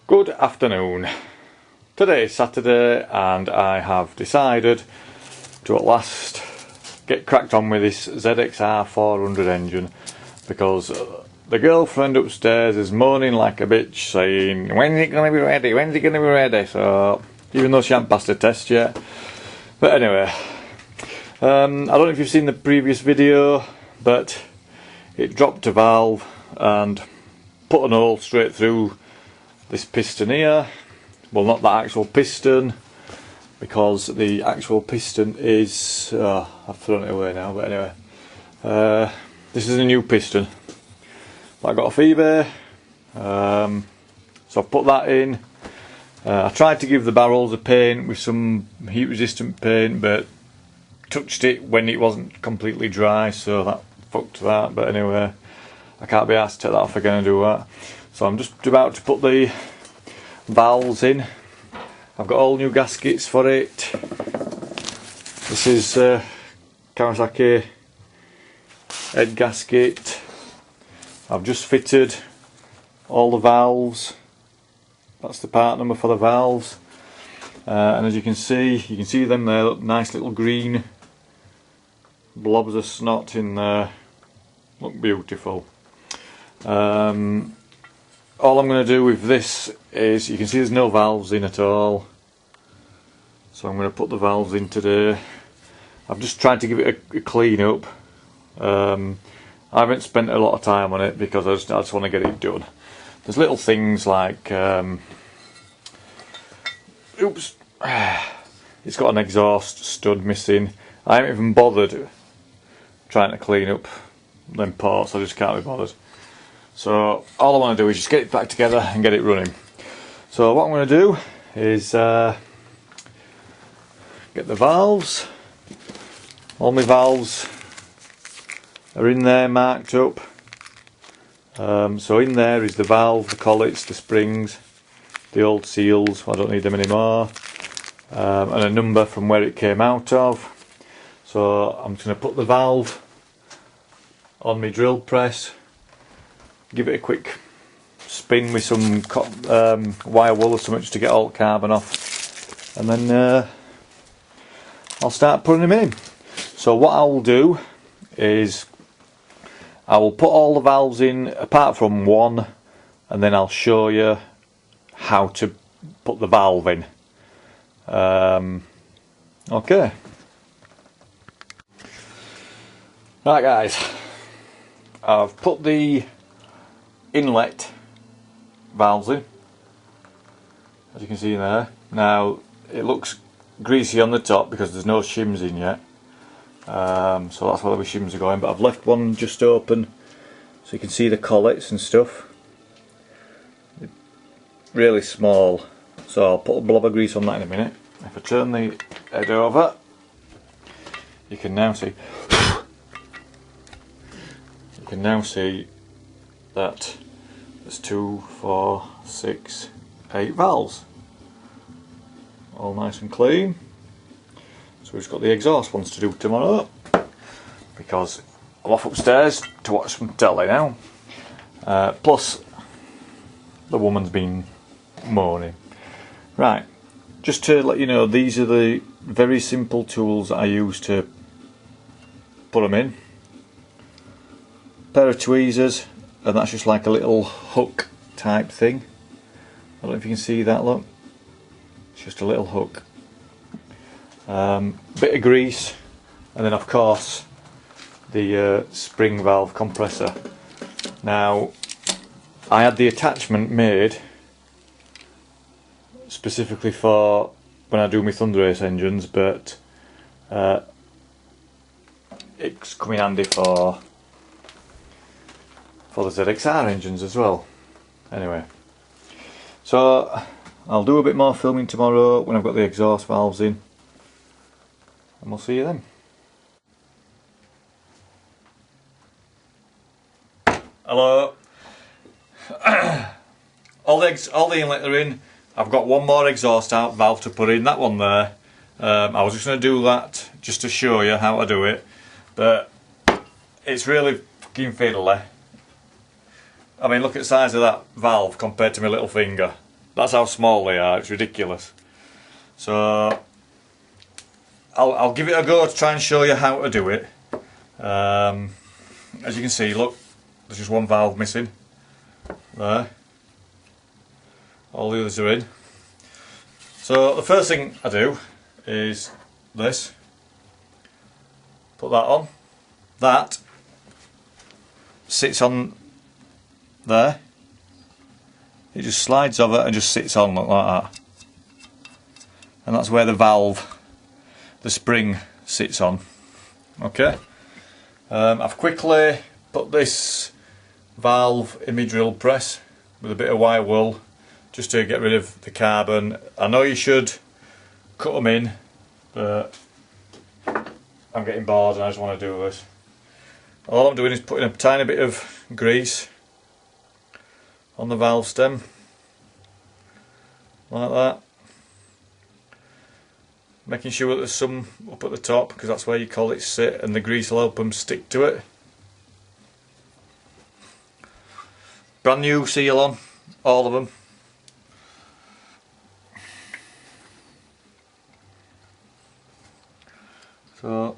Good afternoon. Today is Saturday and I have decided to at last get cracked on with this ZXR400 engine because the girlfriend upstairs is moaning like a bitch saying, when's it going to be ready, when's it going to be ready? So, even though she hasn't passed the test yet. But anyway, I don't know if you've seen the previous video, but it dropped a valve and put an hole straight through this piston here. Well, not that actual piston, because the actual piston is I've thrown it away now, but anyway, this is a new piston that I got off eBay. So I've put that in. I tried to give the barrels a paint with some heat resistant paint, but touched it when it wasn't completely dry, so that fucked that. But anyway, I can't be asked to take that off again and do that. So I'm just about to put the valves in. I've got all new gaskets for it. This is Kawasaki head gasket. I've just fitted all the valves. That's the part number for the valves. And as you can see them there, look, nice little green blobs of snot in there. Look beautiful. All I'm going to do with this is, you can see there's no valves in at all, so I'm going to put the valves in today. I've just tried to give it a clean up. I haven't spent a lot of time on it because I just want to get it done. There's little things like oops, it's got an exhaust stud missing. I haven't even bothered trying to clean up them parts, I just can't be bothered. So all I want to do is just get it back together and get it running. So what I'm going to do is get the valves. All my valves are in there marked up. So in there is the valve, the collets, the springs, the old seals, I don't need them anymore, and a number from where it came out of. So I'm just going to put the valve on my drill press, give it a quick spin with some wire wool or something just to get all the carbon off, and then I'll start putting them in. So what I'll do is I will put all the valves in apart from one, and then I'll show you how to put the valve in. Okay. Right guys, I've put the inlet valves in, as you can see there. Now it looks greasy on the top because there's no shims in yet, so that's where the shims are going, but I've left one just open so you can see the collets and stuff. They're really small, so I'll put a blob of grease on that in a minute. If I turn the head over, you can now see that there's 2, 4, 6, 8 valves, all nice and clean. So we've just got the exhaust ones to do tomorrow, because I'm off upstairs to watch some telly now. Plus the woman's been moaning. Right, just to let you know, these are the very simple tools that I use to put them in. Pair of tweezers, and that's just like a little hook type thing. I don't know if you can see that, look. It's just a little hook. Bit of grease, and then of course the spring valve compressor. Now I had the attachment made specifically for when I do my Thunder Race engines, but it's come in handy for the ZXR engines as well. Anyway, so I'll do a bit more filming tomorrow when I've got the exhaust valves in, and we'll see you then. Hello. all the inlet are in. I've got one more exhaust out valve to put in, that one there. I was just going to do that just to show you how to do it, but it's really fucking fiddly. I mean, look at the size of that valve compared to my little finger. That's how small they are. It's ridiculous. So I'll give it a go to try and show you how to do it. As you can see, look, there's just one valve missing there. All the others are in. So the first thing I do is this. Put that on. That sits on there. It just slides over and just sits on like that. And that's where the valve, the spring, sits on. Okay. I've quickly put this valve in my drill press with a bit of wire wool just to get rid of the carbon. I know you should cut them in, but I'm getting bored and I just want to do this. All I'm doing is putting a tiny bit of grease on the valve stem, like that. Making sure that there's some up at the top, because that's where your collets sit, and the grease will help them stick to it. Brand new seal on, all of them. So,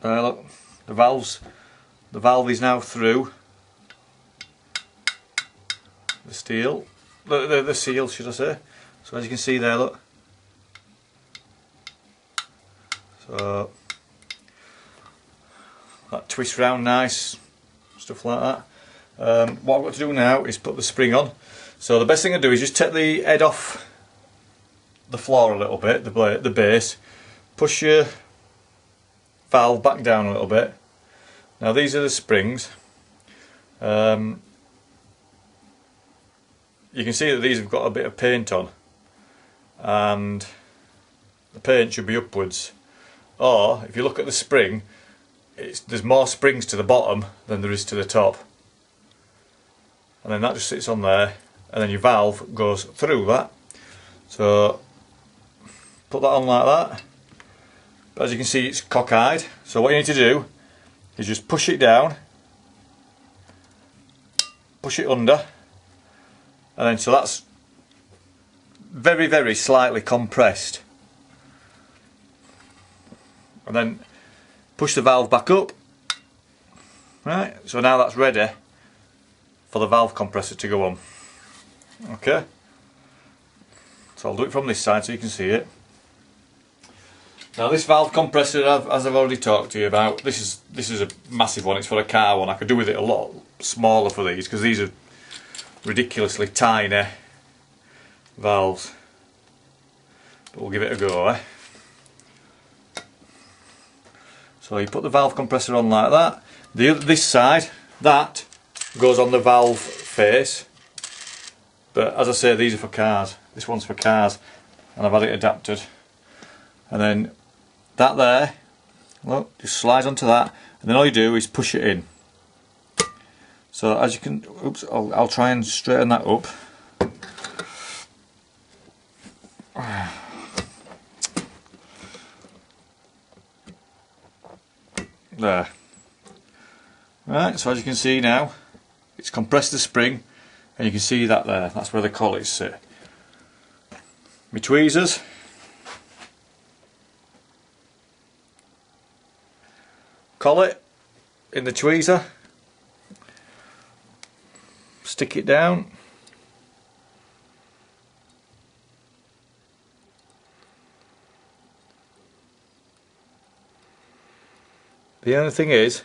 there look, the valve is now through the steel, the seal should I say. So as you can see there, look. So that twists round nice, stuff like that. What I've got to do now is put the spring on. So the best thing to do is just take the head off the floor a little bit, the base, push your valve back down a little bit. Now these are the springs. You can see that these have got a bit of paint on, and the paint should be upwards. Or if you look at the spring, there's more springs to the bottom than there is to the top, and then that just sits on there, and then your valve goes through that. So put that on like that. But as you can see, it's cockeyed, so what you need to do is just push it down, push it under, and then so that's very, very slightly compressed. And then push the valve back up. Right, so now that's ready for the valve compressor to go on. Okay, so I'll do it from this side so you can see it. Now this valve compressor, as I've already talked to you about, this is a massive one. It's for a car one. I could do with it a lot smaller for these, because these are ridiculously tiny valves. But we'll give it a go, eh? So you put the valve compressor on like that. This side, that goes on the valve face. But as I say, these are for cars. This one's for cars, and I've had it adapted. And then that there, look, just slides onto that, and then all you do is push it in. So as you can, oops, I'll try and straighten that up. There. Right, so as you can see now, it's compressed the spring, and you can see that there, that's where the collets sit. My tweezers. Collet in the tweezer. Stick it down. The only thing is,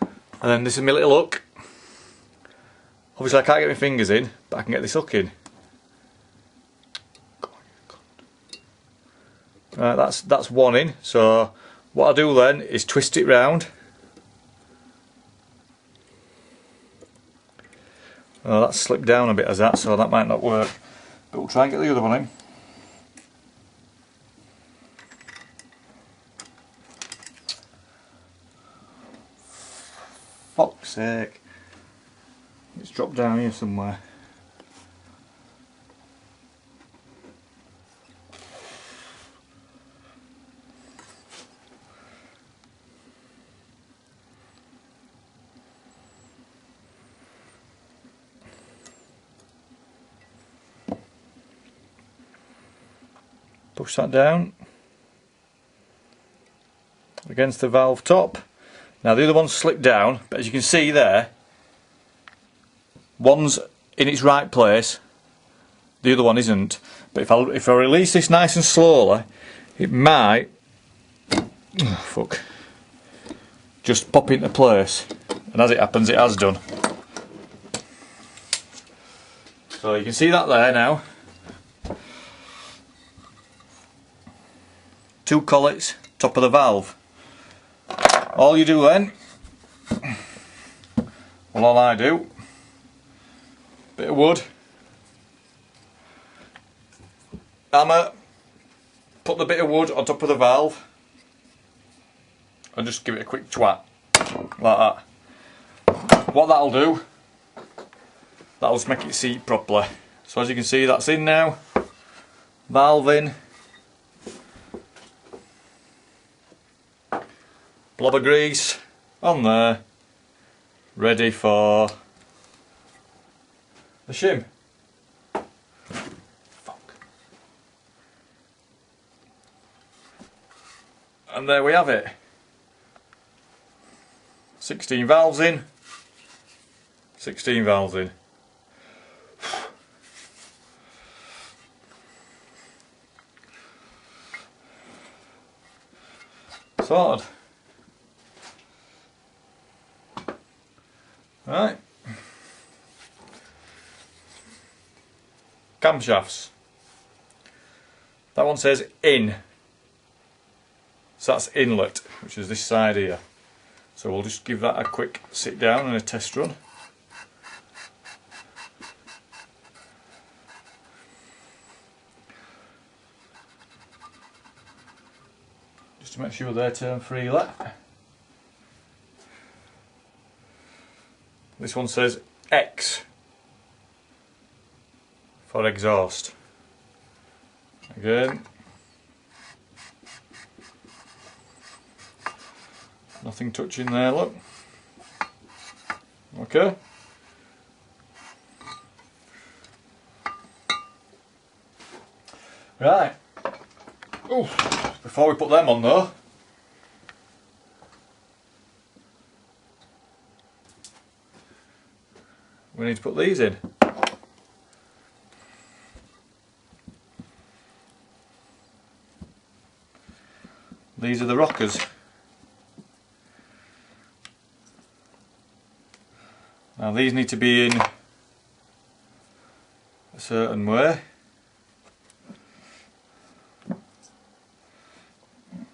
and then this is my little hook. Obviously I can't get my fingers in, but I can get this hook in. Right, that's one in. So what I do then is twist it round. Oh, that's slipped down a bit as that, so that might not work. But we'll try and get the other one in. Fuck's sake. It's dropped down here somewhere. Push that down against the valve top. Now the other one's slipped down, but as you can see there, one's in its right place, the other one isn't. But if I release this nice and slowly, it might just pop into place, and as it happens, it has done. So you can see that there now. 2 collets, top of the valve. All you do then, well, all I do, bit of wood, hammer, put the bit of wood on top of the valve, and just give it a quick twat, like that. What that'll do, that'll just make it seat properly. So as you can see, that's in now, valve in, blob of grease on there, ready for the shim. And there we have it. 16 valves in, 16 valves in. Sorted. Right. Camshafts. That one says in. So that's inlet, which is this side here. So we'll just give that a quick sit down and a test run. Just to make sure they turn freely. This one says X for exhaust. Again, nothing touching there, look. Okay. Right. Ooh, before we put them on though, we need to put these in. These are the rockers. Now these need to be in a certain way.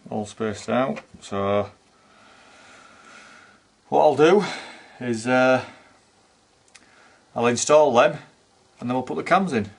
All spaced out. So what I'll do is I'll install them and then we'll put the cams in.